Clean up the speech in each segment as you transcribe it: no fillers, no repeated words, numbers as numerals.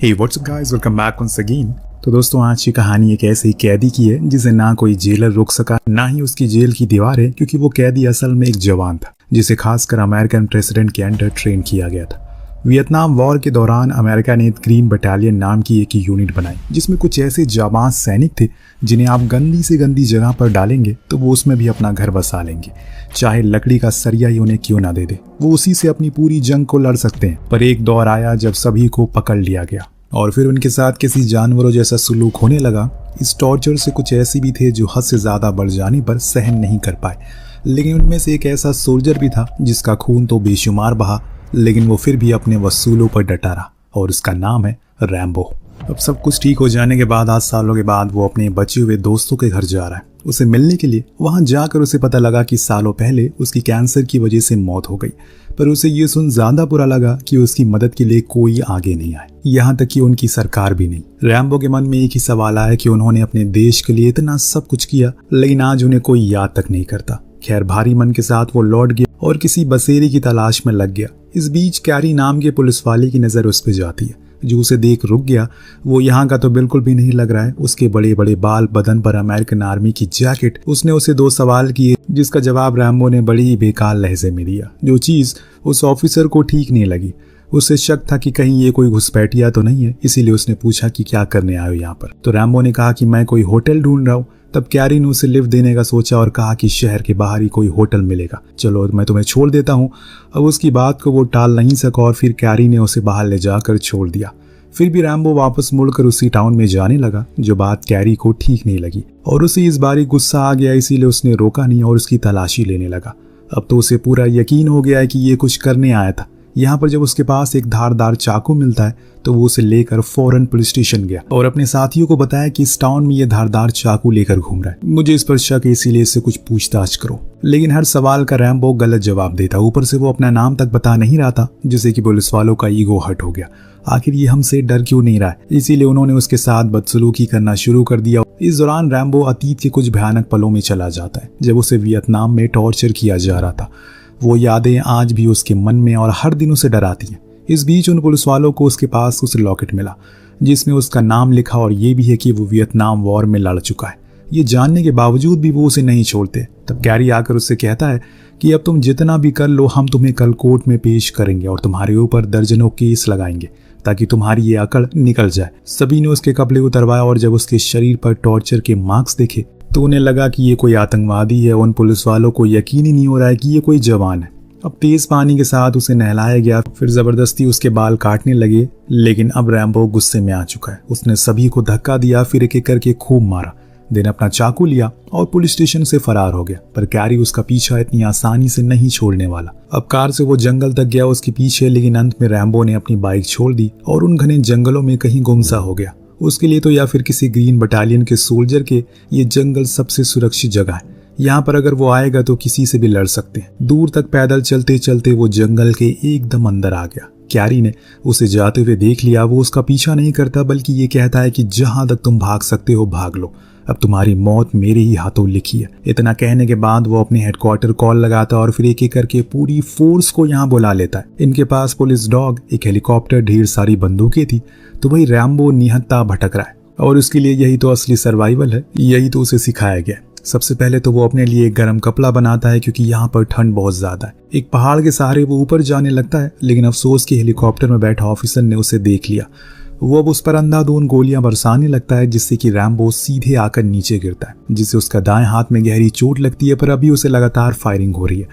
हे what's up guys, welcome back once again. तो दोस्तों, आज की कहानी एक ऐसे ही कैदी की है जिसे ना कोई जेलर रोक सका, ना ही उसकी जेल की दीवारें, क्योंकि वो कैदी असल में एक जवान था जिसे खासकर अमेरिकन प्रेसिडेंट के अंडर ट्रेन किया गया था। वियतनाम वॉर के दौरान अमेरिका ने ग्रीन बटालियन नाम की एक यूनिट बनाई जिसमें कुछ ऐसे जाबाज सैनिक थे जिन्हें आप गंदी से गंदी जगह पर डालेंगे तो वो उसमें भी अपना घर बसा लेंगे, चाहे लकड़ी का सरिया ही उन्हें क्यों ना दे दे, वो उसी से अपनी पूरी जंग को लड़ सकते हैं। पर एक दौर आया जब सभी को पकड़ लिया गया और फिर उनके साथ किसी जानवरों जैसा सुलूक होने लगा। इस टॉर्चर से कुछ ऐसे भी थे जो हद से ज्यादा बढ़ जाने पर सहन नहीं कर पाए, लेकिन उनमें से एक ऐसा सोल्जर भी था जिसका खून तो बेशुमार बहा, लेकिन वो फिर भी अपने वसूलों पर डटा रहा और उसका नाम है रैम्बो। अब सब कुछ ठीक हो जाने के बाद 8 सालों के बाद वो अपने बचे हुए दोस्तों के घर जा रहा है उसे मिलने के लिए। वहां जाकर उसे पता लगा कि सालों पहले उसकी कैंसर की वजह से मौत हो गई, पर उसे ये सुन ज्यादा बुरा लगा कि उसकी मदद के लिए कोई आगे नहीं आए, यहाँ तक कि उनकी सरकार भी नहीं। रैम्बो के मन में एक ही सवाल आया कि उन्होंने अपने देश के लिए इतना सब कुछ किया, लेकिन आज उन्हें कोई याद तक नहीं करता। खैर, भारी मन के साथ वो लौट गया और किसी बसेरे की तलाश में लग गया। इस बीच कैरी नाम के पुलिस वाले की नजर उस पर जाती है जो उसे देख रुक गया। वो यहाँ का तो बिल्कुल भी नहीं लग रहा है। उसके बड़े बड़े बाल, बदन पर अमेरिकन आर्मी की जैकेट। उसने उसे 2 सवाल किए जिसका जवाब रैम्बो ने बड़ी ही बेकार लहजे में दिया। जो चीज उस ऑफिसर को ठीक नहीं लगी, उसे शक था कि कहीं ये कोई घुसपैठिया तो नहीं है, इसीलिए उसने पूछा कि क्या करने आए हो यहाँ पर। तो रैम्बो ने कहा कि मैं कोई होटल ढूंढ रहा हूँ। तब कैरी ने उसे लिफ्ट देने का सोचा और कहा कि शहर के बाहर ही कोई होटल मिलेगा, चलो मैं तुम्हें छोड़ देता हूँ। अब उसकी बात को वो टाल नहीं सका और फिर कैरी ने उसे बाहर ले जाकर छोड़ दिया। फिर भी रैम्बो वापस मुड़कर उसी टाउन में जाने लगा। जो बात कैरी को ठीक नहीं लगी और उसे इस बारी गुस्सा आ गया, इसीलिए उसने रोका नहीं और उसकी तलाशी लेने लगा। अब तो उसे पूरा यकीन हो गया है कि ये कुछ करने आया था। यहाँ पर जब उसके पास एक धारदार चाकू मिलता है तो वो उसे लेकर फौरन पुलिस स्टेशन गया और अपने साथियों को बताया कि इस टाउन में ये धारदार चाकू लेकर घूम रहा है, मुझे इस पर शक है, इसीलिए इससे कुछ पूछताछ करो। लेकिन हर सवाल का रैम्बो गलत जवाब देता। ऊपर से वो अपना नाम तक बता नहीं रहा था, जिससे कि पुलिस वालों का ईगो हर्ट हो गया। आखिर ये हमसे डर क्यों नहीं रहा है, इसीलिए उन्होंने उसके साथ बदसलूकी करना शुरू कर दिया। इस दौरान रैम्बो अतीत के कुछ भयानक पलों में चला जाता है जब उसे वियतनाम में टॉर्चर किया जा रहा था। वो यादें आज भी उसके मन में और हर दिन उसे डराती हैं। इस बीच उन पुलिस वालों को उसके पास उसे लॉकेट मिला जिसमें उसका नाम लिखा और ये भी है कि वो वियतनाम वॉर में लड़ चुका है। ये जानने के बावजूद भी वो उसे नहीं छोड़ते। तब कैरी आकर उससे कहता है कि अब तुम जितना भी कर लो, हम तुम्हें कल कोर्ट में पेश करेंगे और तुम्हारे ऊपर दर्जनों केस लगाएंगे ताकि तुम्हारी ये अकड़ निकल जाए। सभी ने उसके कपड़े उतरवाए और जब उसके शरीर पर टॉर्चर के मार्क्स देखे तो उन्हें लगा कि ये कोई आतंकवादी है। उन पुलिस वालों को यकीन ही नहीं हो रहा है कि ये कोई जवान है। अब तेज पानी के साथ उसे नहलाया गया, फिर जबरदस्ती उसके बाल काटने लगे, लेकिन अब रैम्बो गुस्से में आ चुका है। उसने सभी को धक्का दिया, फिर एक एक करके खूब मारा, देन अपना चाकू लिया और पुलिस स्टेशन से फरार हो गया। पर कैरी उसका पीछा इतनी आसानी से नहीं छोड़ने वाला। अब कार से वो जंगल तक गया उसके पीछे, लेकिन अंत में रैम्बो ने अपनी बाइक छोड़ दी और उन घने जंगलों में कहीं गुमसा हो गया। उसके लिए तो या फिर किसी ग्रीन बटालियन के सोल्जर के ये जंगल सबसे सुरक्षित जगह है। यहाँ पर अगर वो आएगा तो किसी से भी लड़ सकते हैं। दूर तक पैदल चलते चलते वो जंगल के एकदम अंदर आ गया। कैरी ने उसे जाते हुए देख लिया। वो उसका पीछा नहीं करता बल्कि ये कहता है कि जहां तक तुम भाग सकते हो भाग लो, अब तुम्हारी मौत मेरे ही हाथों लिखी है। इतना कहने के बाद वो अपने हेडक्वार्टर कॉल लगाता और फिर एक एक करके पूरी फोर्स को यहाँ बुला लेता है। इनके पास पुलिस डॉग, एक हेलीकॉप्टर, ढेर सारी बंदूकें थी। तो भाई रैम्बो निहत्था भटक रहा है और उसके लिए यही तो असली सर्वाइवल है, यही तो उसे सिखाया गया। सबसे पहले तो वो अपने लिए एक गर्म कपड़ा बनाता है क्योंकि यहाँ पर ठंड बहुत ज्यादा है। एक पहाड़ के सहारे वो ऊपर जाने लगता है, लेकिन अफसोस कि हेलीकॉप्टर में बैठा ऑफिसर ने उसे देख लिया। वो अब उस पर अंधाधुंध गोलियां बरसाने लगता है जिससे कि रैम्बो सीधे आकर नीचे गिरता है, जिससे उसका दाएं हाथ में गहरी चोट लगती है। पर अभी उसे लगातार फायरिंग हो रही है।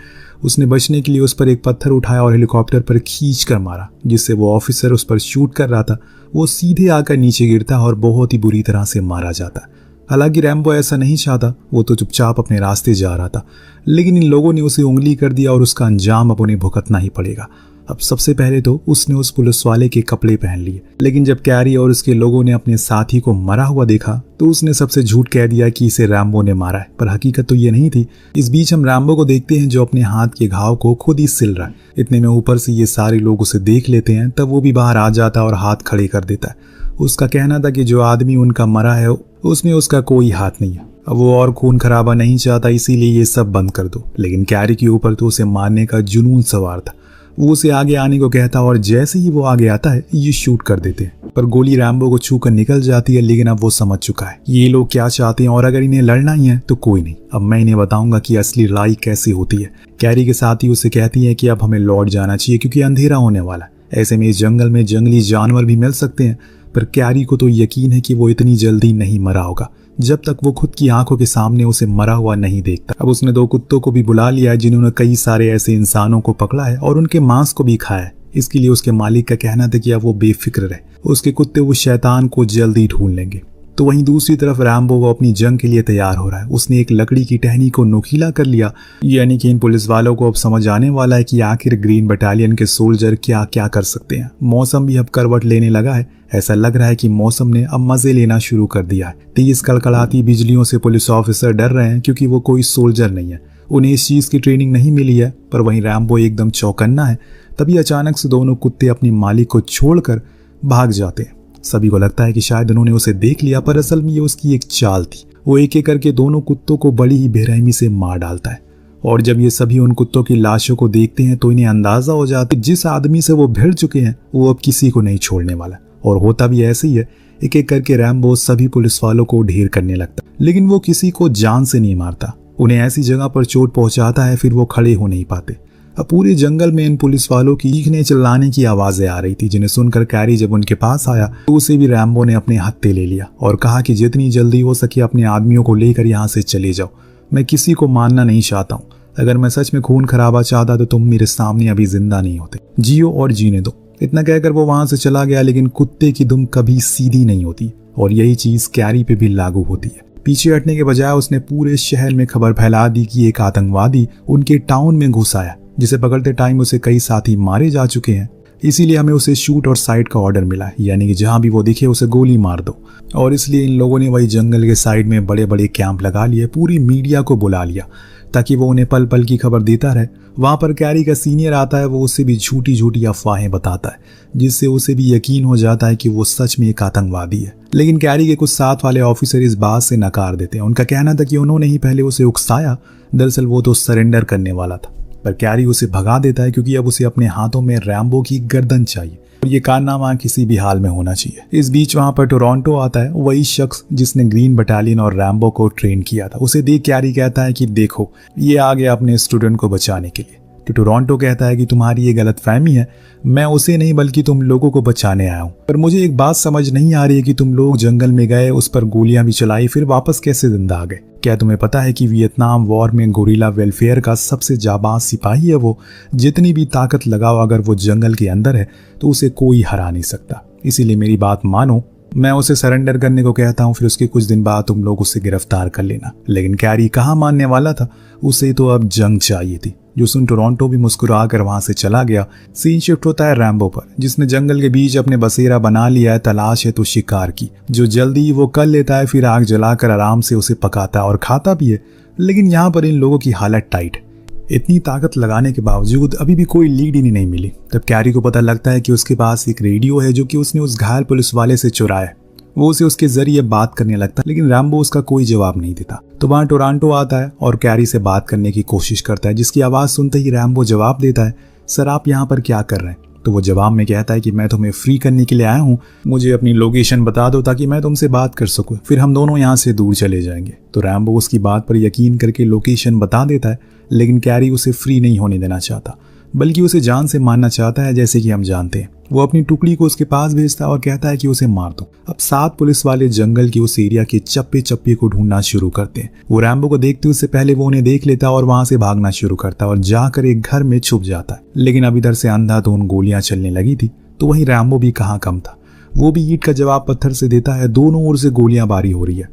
उसने बचने के लिए उस पर एक पत्थर उठाया और हेलीकॉप्टर पर खींच कर मारा, जिससे वो ऑफिसर उस पर शूट कर रहा था वो सीधे आकर नीचे गिरता और बहुत ही बुरी तरह से मारा जाता। हालांकि रैम्बो ऐसा नहीं चाहता, वो तो चुपचाप अपने रास्ते जा रहा था, लेकिन इन लोगों ने उसे उंगली कर दिया और उसका अंजाम अब उन्हें भुगतना ही पड़ेगा। अब सबसे पहले तो उसने उस पुलिस वाले के कपड़े पहन लिए, लेकिन जब कैरी और उसके लोगों ने अपने साथी को मरा हुआ देखा तो उसने सबसे झूठ कह दिया कि इसे रैम्बो ने मारा है, पर हकीकत तो ये नहीं थी। इस बीच हम रैम्बो को देखते हैं जो अपने हाथ के घाव को खुद ही सिल रहा है। इतने में ऊपर से ये सारे लोग उसे देख लेते हैं, तब वो भी बाहर आ जाता और हाथ खड़े कर देता है। उसका कहना था कि जो आदमी उनका मरा है उसमें उसका कोई हाथ नहीं है। अब वो और खून खराबा नहीं चाहता, इसीलिए ये सब बंद कर दो। लेकिन कैरी के ऊपर तो उसे मारने का जुनून सवार था। वो उसे आगे आने को कहता और जैसे ही वो आगे आता है ये शूट कर देते हैं, पर गोली रैम्बो को छू कर निकल जाती है। लेकिन अब वो समझ चुका है ये लोग क्या चाहते हैं और अगर इन्हें लड़ना ही है तो कोई नहीं, अब मैं इन्हें बताऊंगा कि असली लड़ाई कैसे होती है। कैरी के साथ ही उसे कहती है कि अब हमें लौट जाना चाहिए क्योंकि अंधेरा होने वाला है। ऐसे में इस जंगल में जंगली जानवर भी मिल सकते हैं, पर कैरी को तो यकीन है कि वो इतनी जल्दी नहीं मरा होगा जब तक वो खुद की आंखों के सामने उसे मरा हुआ नहीं देखता। अब उसने 2 कुत्तों को भी बुला लिया है जिन्होंने कई सारे ऐसे इंसानों को पकड़ा है और उनके मांस को भी खाया है। इसके लिए उसके मालिक का कहना था कि अब वो बेफिक्र रहे, उसके कुत्ते उस शैतान को जल्दी ढूंढ लेंगे। तो वहीं दूसरी तरफ रैम्बो वो अपनी जंग के लिए तैयार हो रहा है। उसने एक लकड़ी की टहनी को नुकीला कर लिया, यानी कि इन पुलिस वालों को अब समझ आने वाला है कि आखिर ग्रीन बटालियन के सोल्जर क्या क्या कर सकते हैं। मौसम भी अब करवट लेने लगा है, ऐसा लग रहा है कि मौसम ने अब मजे लेना शुरू कर दिया है। तेज कड़कड़ाती बिजलियों से पुलिस ऑफिसर डर रहे हैं क्योंकि वो कोई सोल्जर नहीं है, उन्हें इस चीज की ट्रेनिंग नहीं मिली है। पर वहीं रैम्बो एकदम चौकन्ना है। तभी अचानक से दोनों कुत्ते अपनी मालिक को छोड़कर भाग जाते हैं। सभी को लगता है कि शायद उन्होंने उसे देख लिया, पर असल में ये उसकी एक चाल थी। वो एक एक करके दोनों कुत्तों को बड़ी ही बेरहमी से मार डालता है और जब ये सभी उन कुत्तों की लाशों को देखते हैं तो इन्हें अंदाजा हो जाता है जिस आदमी से वो भिड़ चुके हैं वो अब किसी को नहीं छोड़ने वाला। और होता भी ऐसे ही है, एक एक करके रैम्बो सभी पुलिस वालों को ढेर करने लगता, लेकिन वो किसी को जान से नहीं मारता। उन्हें ऐसी जगह पर चोट पहुंचाता है फिर वो खड़े हो नहीं पाते। अब पूरे जंगल में इन पुलिस वालों की चीखने चिल्लाने की आवाजें आ रही थी, जिन्हें सुनकर कैरी जब उनके पास आया तो उसे भी रैम्बो ने अपने हत्थे ले लिया और कहा कि जितनी जल्दी हो सके अपने आदमियों को लेकर यहाँ से चले जाओ, मैं किसी को मारना नहीं चाहता हूँ। अगर मैं सच में खून खराबा चाहता तो तुम मेरे सामने अभी जिंदा नहीं होते, जियो और जीने दो। इतना कहकर वो वहां से चला गया, लेकिन कुत्ते की दुम कभी सीधी नहीं होती और यही चीज कैरी पे भी लागू होती है। पीछे हटने के बजाय उसने पूरे शहर में खबर फैला दी कि एक आतंकवादी उनके टाउन में घुस आया, जिसे पकड़ते टाइम उसे कई साथी मारे जा चुके हैं। इसीलिए हमें उसे शूट और साइड का ऑर्डर मिला है, यानी कि जहां भी वो दिखे उसे गोली मार दो। और इसलिए इन लोगों ने वही जंगल के साइड में बड़े बड़े कैंप लगा लिए, पूरी मीडिया को बुला लिया ताकि वो उन्हें पल पल की खबर देता रहे। वहां पर कैरी का सीनियर आता है, वो उसे भी झूठी झूठी अफवाहें बताता है जिससे उसे भी यकीन हो जाता है कि वो सच में एक आतंकवादी है। लेकिन कैरी के कुछ साथ वाले ऑफिसर इस बात से नकार देते हैं। उनका कहना था कि उन्होंने ही पहले उसे उकसाया, दरअसल वो तो सरेंडर करने वाला था। पर कैरी उसे भगा देता है क्योंकि अब उसे अपने हाथों में रैम्बो की गर्दन चाहिए और ये कारनामा किसी भी हाल में होना चाहिए। इस बीच वहां पर टोरंटो आता है, वही शख्स जिसने ग्रीन बटालियन और रैम्बो को ट्रेन किया था। उसे देख कैरी कहता है कि देखो ये आ गया अपने स्टूडेंट को बचाने के लिए। तो टोरंटो कहता है कि तुम्हारी ये गलतफहमी है, मैं उसे नहीं बल्कि तुम लोगों को बचाने आया हूँ। पर मुझे एक बात समझ नहीं आ रही है कि तुम लोग जंगल में गए, उस पर गोलियां भी चलाई, फिर वापस कैसे जिंदा आ गए? क्या तुम्हें पता है कि वियतनाम वॉर में गोरिल्ला वेलफेयर का सबसे जाबाज सिपाही है वो? जितनी भी ताकत लगाओ, अगर वो जंगल के अंदर है तो उसे कोई हरा नहीं सकता। इसीलिए मेरी बात मानो, मैं उसे सरेंडर करने को कहता हूँ, फिर उसके कुछ दिन बाद तुम लोग उसे गिरफ्तार कर लेना। लेकिन कैरी कहाँ मानने वाला था, उसे तो अब जंग चाहिए थी। जो सुन टोरंटो भी मुस्कुरा कर वहां से चला गया। सीन शिफ्ट होता है रैम्बो पर, जिसने जंगल के बीच अपने बसेरा बना लिया है। तलाश है तो शिकार की, जो जल्दी वो कर लेता है, फिर आग जलाकर आराम से उसे पकाता और खाता भी है। लेकिन यहाँ पर इन लोगों की हालत टाइट। इतनी ताकत लगाने के बावजूद अभी भी कोई लीड ही नहीं मिली। तब कैरी को पता लगता है कि उसके पास एक रेडियो है जो कि उसने उस घायल पुलिस वाले से चुराया। वो उसे उसके जरिए बात करने लगता है, लेकिन रैम्बो उसका कोई जवाब नहीं देता। तो वहां टोरंटो आता है और कैरी से बात करने की कोशिश करता है, जिसकी आवाज सुनते ही रैम्बो जवाब देता है, सर आप यहाँ पर क्या कर रहे हैं? तो वो जवाब में कहता है कि मैं तुम्हें फ्री करने के लिए आया हूँ, मुझे अपनी लोकेशन बता दो ताकि मैं तुमसे बात कर सकूं, फिर हम दोनों यहाँ से दूर चले जाएंगे। तो रैम्बो उसकी बात पर यकीन करके लोकेशन बता देता है, लेकिन कैरी उसे फ्री नहीं होने देना चाहता, बल्कि उसे जान से मारना चाहता है, जैसे कि हम जानते हैं। वो अपनी टुकड़ी को उसके पास भेजता है और कहता है कि उसे मार दो। अब 7 पुलिस वाले जंगल के उस एरिया के चप्पे चप्पे को ढूंढना शुरू करते हैं। वो रैम्बो को देखते उससे पहले वो उन्हें देख लेता और वहां से भागना शुरू करता और जाकर एक घर में छुप जाता है। लेकिन अब इधर से अंधाधुंध गोलियां चलने लगी थी, तो वहीं रैम्बो भी कहाँ कम था। वो भी ईंट का जवाब पत्थर से देता है। दोनों ओर से गोलियां बारी हो रही है,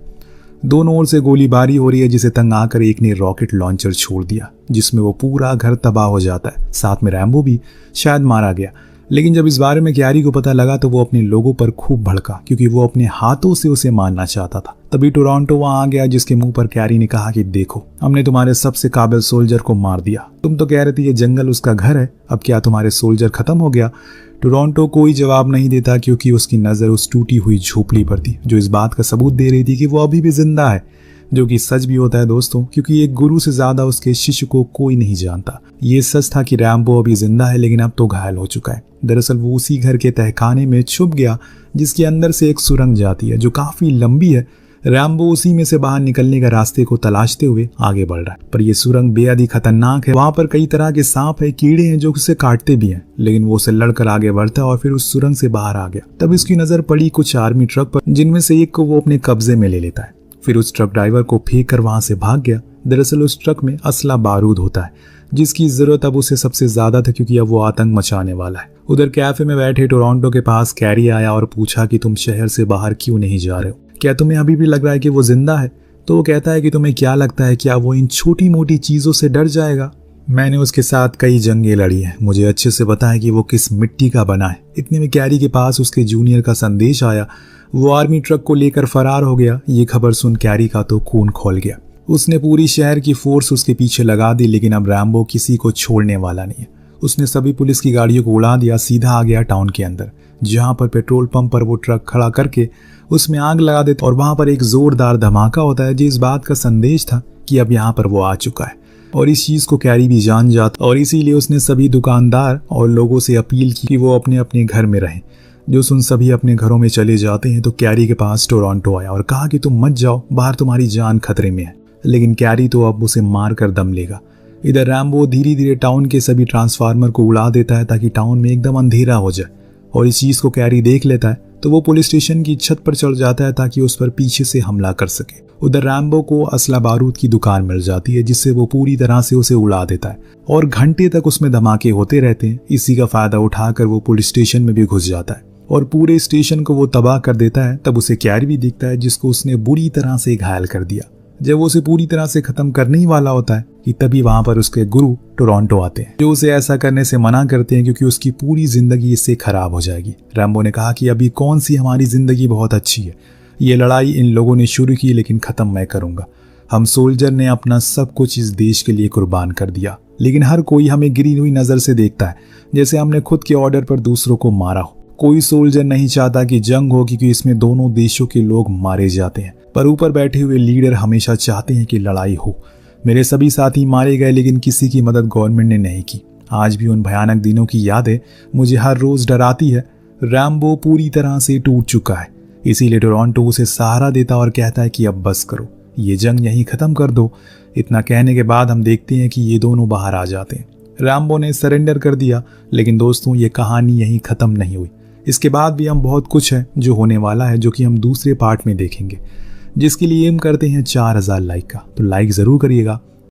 दोनों ओर से गोलीबारी हो रही है, जिसे तंग आकर एक ने रॉकेट लॉन्चर छोड़ दिया, जिसमें वो पूरा घर तबाह हो जाता है। साथ में रैम्बो भी शायद मारा गया। लेकिन जब इस बारे में कैरी को पता लगा तो वो अपने लोगों पर खूब भड़का, क्योंकि वो अपने हाथों से उसे मारना चाहता था। तभी टोरंटो वहां आ गया, जिसके मुंह पर कैरी ने कहा कि देखो हमने तुम्हारे सबसे काबिल सोल्जर को मार दिया। तुम तो कह रहे थे ये जंगल उसका घर है, अब क्या तुम्हारे सोल्जर खत्म हो गया? टोरंटो कोई जवाब नहीं देता, क्योंकि उसकी नजर उस टूटी हुई झोपड़ी पर थी, जो इस बात का सबूत दे रही थी कि वो अभी भी जिंदा है। जो कि सच भी होता है दोस्तों, क्योंकि एक गुरु से ज्यादा उसके शिष्य को कोई नहीं जानता। ये सच था कि रैम्बो अभी जिंदा है, लेकिन अब तो घायल हो चुका है। दरअसल वो उसी घर के तहखाने में छुप गया जिसके अंदर से एक सुरंग जाती है जो काफी लंबी है। रैम्बो उसी में से बाहर निकलने का रास्ते को तलाशते हुए आगे बढ़ रहा है, पर यह सुरंग बेहद ही खतरनाक है। वहां पर कई तरह के सांप है, कीड़े हैं जो उसे काटते भी हैं, लेकिन वो उसे लड़कर आगे बढ़ता है और फिर उस सुरंग से बाहर आ गया। तब इसकी नजर पड़ी कुछ आर्मी ट्रक पर, जिनमें से एक को वो अपने कब्जे में ले लेता है। फिर उस ट्रक ड्राइवर को फेंक कर वहां से भाग गया। दरअसल उस ट्रक में असला बारूद होता है, जिसकी जरूरत अब उसे सबसे ज्यादा था, क्योंकि अब वो आतंक मचाने वाला है। उधर कैफे में बैठे टोरंटो के पास कैरी आया और पूछा कि तुम शहर से बाहर क्यों नहीं जा रहे हो, क्या तुम्हें अभी भी लग रहा है कि वो जिंदा है? तो वो कहता है कि तुम्हें क्या लगता है, क्या वो इन छोटी मोटी चीजों से डर जाएगा? मैंने उसके साथ कई जंगें लड़ी हैं, मुझे अच्छे से पता है कि वो किस मिट्टी का बना है। इतने में कैरी के पास उसके जूनियर का संदेश आया, वो आर्मी ट्रक को लेकर फरार हो गया। ये खबर सुन कैरी का तो खून खौल गया। उसने पूरी शहर की फोर्स उसके पीछे लगा दी, लेकिन अब रैम्बो किसी को छोड़ने वाला नहीं है। उसने सभी पुलिस की गाड़ियों को उड़ा दिया, सीधा आ गया टाउन के अंदर, जहां पर पेट्रोल पंप पर वो ट्रक खड़ा करके उसमें आग लगा देता और वहां पर एक जोरदार धमाका होता है, जो इस बात का संदेश था कि अब यहाँ पर वो आ चुका है। और इस चीज को कैरी भी जान जाता और इसीलिए उसने सभी दुकानदार और लोगों से अपील की कि वो अपने अपने घर में रहें। जो सुन सभी अपने घरों में चले जाते हैं तो कैरी के पास टोरंटो आया और कहा कि तुम मत जाओ, बाहर तुम्हारी जान खतरे में है। लेकिन कैरी तो अब उसे मार कर दम लेगा। इधर रैम्बो धीरे धीरे टाउन के सभी ट्रांसफार्मर को उड़ा देता है ताकि टाउन में एकदम अंधेरा हो जाए, और इस चीज को कैरी देख लेता है तो वो पुलिस स्टेशन की छत पर चढ़ जाता है ताकि उस पर पीछे से हमला कर सके। उधर रैम्बो को असला बारूद की दुकान मिल जाती है, जिससे वो पूरी तरह से उसे उड़ा देता है और घंटे तक उसमें धमाके होते रहते हैं। इसी का फायदा उठाकर वो पुलिस स्टेशन में भी घुस जाता है और पूरे स्टेशन को वो तबाह कर देता है। तब उसे कैरी भी दिखता है, जिसको उसने बुरी तरह से घायल कर दिया। जब वो उसे पूरी तरह से खत्म करने ही वाला होता है कि तभी वहां पर उसके गुरु टोरंटो आते हैं, जो उसे ऐसा करने से मना करते हैं क्योंकि उसकी पूरी जिंदगी इससे खराब हो जाएगी। रैम्बो ने कहा कि अभी कौन सी हमारी जिंदगी बहुत अच्छी है, ये लड़ाई इन लोगों ने शुरू की, लेकिन खत्म मैं करूंगा। हम सोल्जर ने अपना सब कुछ इस देश के लिए कुर्बान कर दिया, लेकिन हर कोई हमें गिरी हुई नजर से देखता है, जैसे हमने खुद के ऑर्डर पर दूसरों को मारा हो। कोई सोल्जर नहीं चाहता कि जंग हो, क्योंकि इसमें दोनों देशों के लोग मारे जाते हैं, पर ऊपर बैठे हुए लीडर हमेशा चाहते हैं कि लड़ाई हो। मेरे सभी साथी मारे गए, लेकिन किसी की मदद गवर्नमेंट ने नहीं की। आज भी उन भयानक दिनों की यादें मुझे हर रोज डराती है। रैम्बो पूरी तरह से टूट चुका है, इसीलिए टोरंटो उसे सहारा देता और कहता है कि अब बस करो, ये जंग यहीं खत्म कर दो। इतना कहने के बाद हम देखते हैं कि ये दोनों बाहर आ जाते हैं। रैम्बो ने सरेंडर कर दिया, लेकिन दोस्तों ये कहानी यहीं खत्म नहीं हुई। इसके बाद भी हम बहुत कुछ है जो होने वाला है, जो कि हम दूसरे पार्ट में देखेंगे, जिसके लिए एम करते हैं 4000 लाइक का। तो लाइक जरूर करिएगा।